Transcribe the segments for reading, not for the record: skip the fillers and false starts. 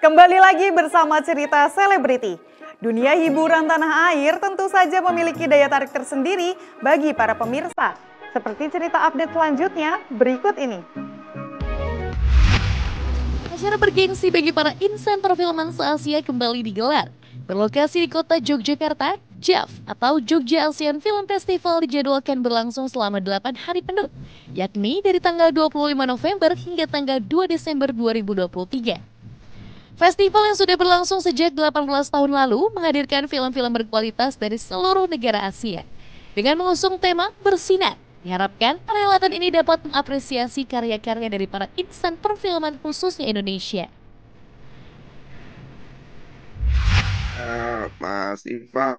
Kembali lagi bersama cerita selebriti. Dunia hiburan tanah air tentu saja memiliki daya tarik tersendiri bagi para pemirsa. Seperti cerita update selanjutnya berikut ini. Acara bergengsi bagi para insan perfilman se-Asia kembali digelar. Berlokasi di kota Yogyakarta, JAF atau Jogja Asian Film Festival dijadwalkan berlangsung selama 8 hari penuh, yakni dari tanggal 25 November hingga tanggal 2 Desember 2023. Festival yang sudah berlangsung sejak 18 tahun lalu menghadirkan film-film berkualitas dari seluruh negara Asia. Dengan mengusung tema bersinar, diharapkan perhelatan ini dapat mengapresiasi karya-karya dari para insan perfilman khususnya Indonesia. Mas Iva,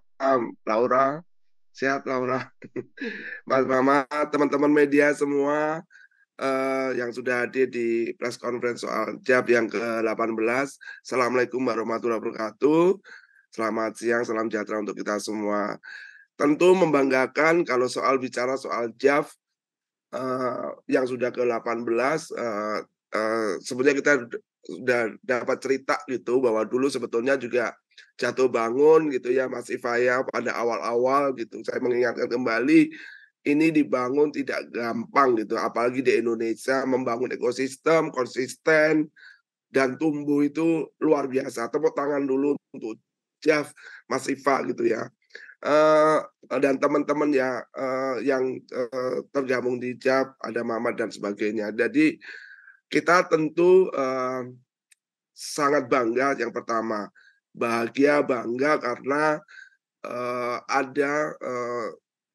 Laura, sehat Laura, Mas Mama, teman-teman media semua yang sudah hadir di press conference soal JAB yang ke-18. Assalamualaikum warahmatullahi wabarakatuh. Selamat siang, salam sejahtera untuk kita semua. Tentu membanggakan kalau bicara soal JAB yang sudah ke-18. Sebenarnya kita sudah dapat cerita gitu bahwa dulu sebetulnya juga jatuh bangun gitu ya Mas Ifaya pada awal-awal gitu. Saya mengingatkan kembali ini dibangun tidak gampang gitu, apalagi di Indonesia membangun ekosistem konsisten dan tumbuh itu luar biasa. Tepuk tangan dulu untuk Jeff, Mas Iva gitu ya. Dan teman-teman ya yang tergabung di JAB, ada Mamat dan sebagainya. Jadi kita tentu sangat bangga. Yang pertama, bahagia, bangga karena ada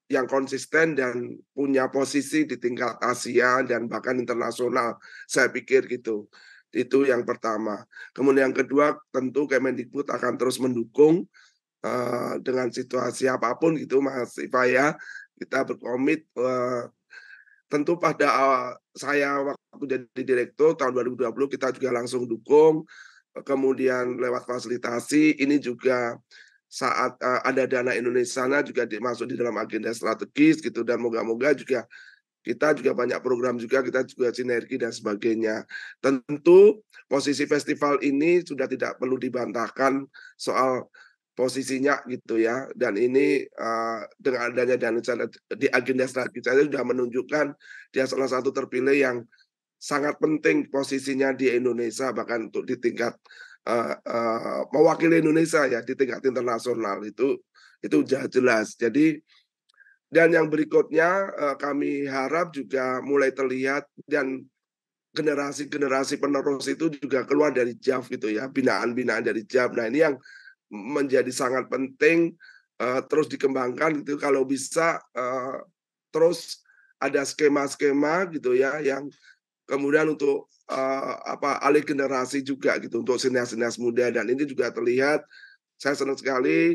yang konsisten dan punya posisi di tingkat Asia dan bahkan internasional, saya pikir gitu. Itu yang pertama. Kemudian yang kedua, tentu Kemendikbud akan terus mendukung dengan situasi apapun gitu, Mas Ifaya. Kita berkomit. Tentu pada saya waktu jadi direktur tahun 2020 kita juga langsung dukung. Kemudian lewat fasilitasi ini juga saat ada dana Indonesia juga dimasuk di dalam agenda strategis gitu, dan moga-moga juga kita juga banyak program juga, kita juga sinergi dan sebagainya. Tentu posisi festival ini sudah tidak perlu dibantahkan soal posisinya gitu ya, dan ini dengan adanya dana di agenda strategis saya sudah menunjukkan dia salah satu terpilih yang sangat penting posisinya di Indonesia, bahkan untuk di tingkat mewakili Indonesia ya di tingkat internasional itu jelas. Jadi dan yang berikutnya kami harap juga mulai terlihat dan generasi-generasi penerus itu juga keluar dari JAF gitu ya, binaan-binaan dari JAF. Nah ini yang menjadi sangat penting terus dikembangkan gitu, kalau bisa terus ada skema-skema gitu ya yang kemudian untuk alih generasi juga gitu untuk sinias-sinias muda, dan ini juga terlihat. Saya senang sekali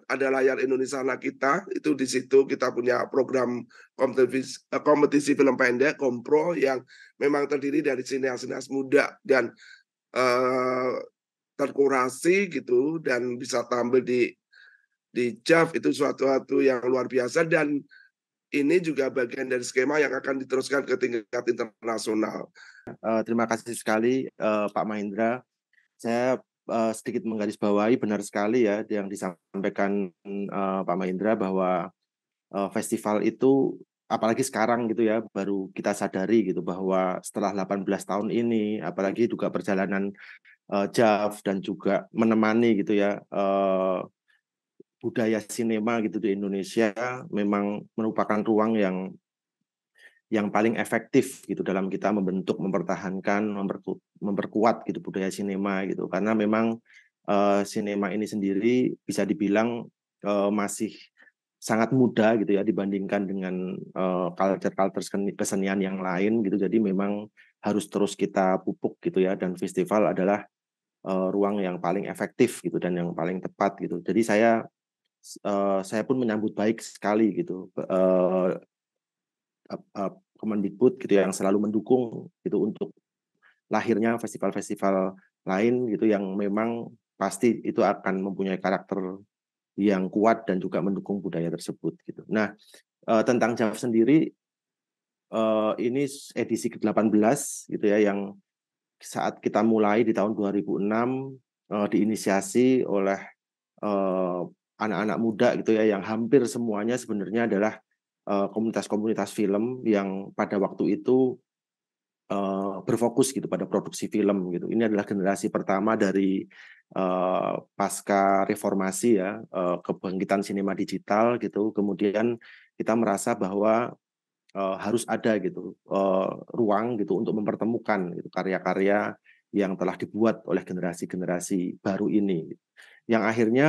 ada layar Indonesia Anak Kita, itu di situ kita punya program kompetisi film pendek Kompro yang memang terdiri dari sinias-sinias muda dan terkurasi gitu dan bisa tampil di JAF. Itu suatu yang luar biasa, dan ini juga bagian dari skema yang akan diteruskan ke tingkat internasional. Terima kasih sekali Pak Mahendra. Saya sedikit menggarisbawahi, benar sekali ya yang disampaikan Pak Mahendra bahwa festival itu apalagi sekarang gitu ya baru kita sadari gitu bahwa setelah 18 tahun ini, apalagi juga perjalanan JAF dan juga menemani gitu ya budaya sinema gitu di Indonesia memang merupakan ruang yang paling efektif gitu dalam kita membentuk, mempertahankan, memperkuat gitu budaya sinema gitu, karena memang sinema ini sendiri bisa dibilang masih sangat muda gitu ya dibandingkan dengan culture kesenian yang lain gitu. Jadi memang harus terus kita pupuk gitu ya, dan festival adalah ruang yang paling efektif gitu dan yang paling tepat gitu. Jadi saya pun menyambut baik sekali gitu Kemendikbud gitu yang selalu mendukung gitu untuk lahirnya festival-festival lain gitu yang memang pasti itu akan mempunyai karakter yang kuat dan juga mendukung budaya tersebut gitu. Nah, tentang JAF sendiri ini edisi ke-18 gitu ya yang saat kita mulai di tahun 2006 diinisiasi oleh anak-anak muda gitu ya, yang hampir semuanya sebenarnya adalah komunitas-komunitas film yang pada waktu itu berfokus gitu pada produksi film gitu. Ini adalah generasi pertama dari pasca reformasi ya, kebangkitan sinema digital gitu. Kemudian kita merasa bahwa harus ada gitu ruang gitu untuk mempertemukan gitu, karya-karya yang telah dibuat oleh generasi-generasi baru ini. Yang akhirnya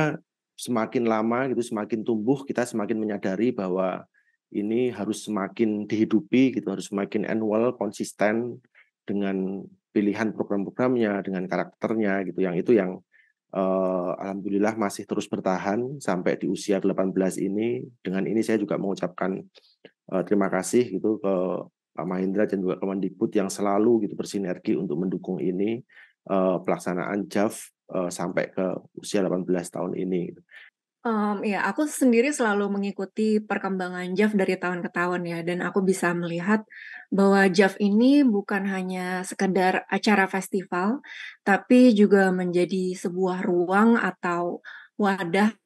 semakin lama gitu, semakin tumbuh, kita semakin menyadari bahwa ini harus semakin dihidupi gitu, harus semakin annual, konsisten dengan pilihan program-programnya, dengan karakternya gitu. Yang itu yang alhamdulillah masih terus bertahan sampai di usia 18 ini. Dengan ini saya juga mengucapkan terima kasih gitu ke Pak Mahendra dan juga Kemendikbud yang selalu gitu bersinergi untuk mendukung ini pelaksanaan JAV sampai ke usia 18 tahun ini. Ya, aku sendiri selalu mengikuti perkembangan JAV dari tahun ke tahun ya, dan aku bisa melihat bahwa JAV ini bukan hanya sekedar acara festival, tapi juga menjadi sebuah ruang atau wadah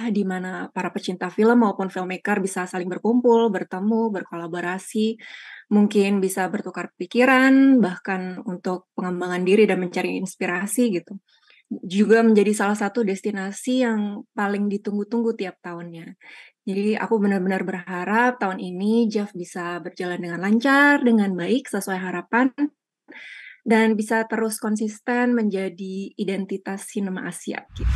di mana para pecinta film maupun filmmaker bisa saling berkumpul, bertemu, berkolaborasi, mungkin bisa bertukar pikiran, bahkan untuk pengembangan diri dan mencari inspirasi gitu. Juga menjadi salah satu destinasi yang paling ditunggu-tunggu tiap tahunnya. Jadi aku benar-benar berharap tahun ini JAV bisa berjalan dengan lancar, dengan baik, sesuai harapan, dan bisa terus konsisten menjadi identitas sinema Asia gitu.